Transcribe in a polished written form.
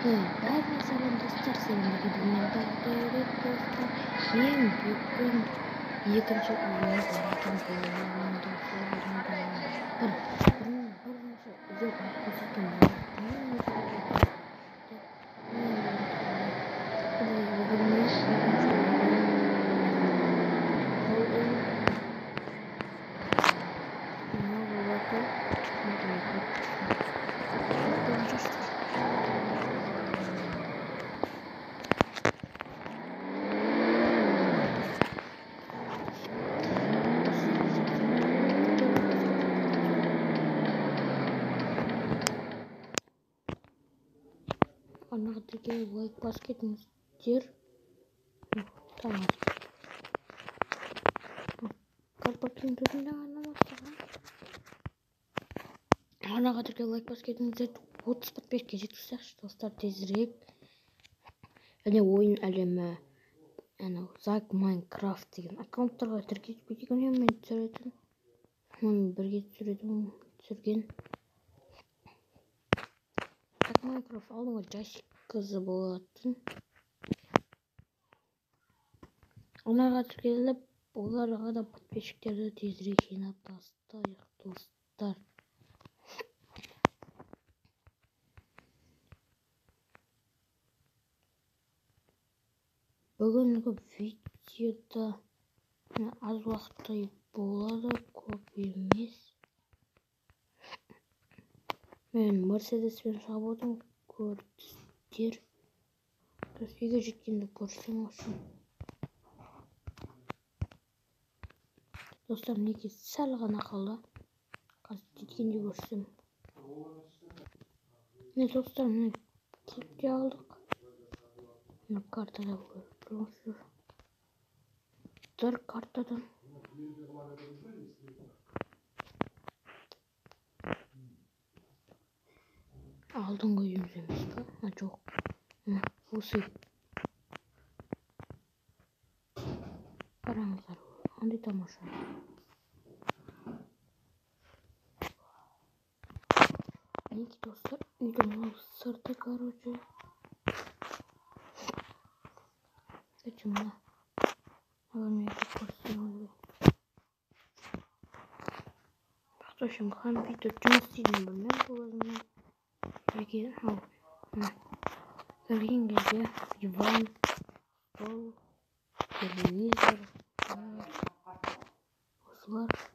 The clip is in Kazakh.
Бәріне сәлем достар, сәлемдегі дүниедегі достар. Мен бүгін екінші үйіне баратын боламын достарым. Бірінші үзіп көрсеткен Anadolu'ya like basketmiştir. Tamam. Kalpakın durumda anlamazsın. Anadolu'ya like basketmiştir. 35 жеткізсек достар тезірек. Және ойын әлемі, Зак Майнкрафт деген аккаунттарға тіркеліп кеткен. Мен түсіретін. Оны бірге түсірген. Зак Майнкрафт алдыңғы жасик қызы болатын. Оларға тіркеліп, оларға да подписчиктерді тезірек жинап тастайық достар. Бүгінгі видеода аз уақыттай болады, көп емес. Мен Мерседеспен шабудың көрдіңіздер. Үйге жеткенде көрсем үшін. Достар, неге сәл ғана қалды. Қазір жеткенде көрсем. Міне достар, міне кепте алдық. Міне картада көрсем. Дар картадан. Алдыңғы үйіміз емес пе? Жоқ. Осы. Қараңыздар. Қандай тамаша. Неге достар, үйдің сырты, короче. Зачем мына? Мен көрсем өлі. Бақташым, компьютер жұмыс істейтін білмем болазымен. Кірген кезде диван, стол, телевизор, осылар.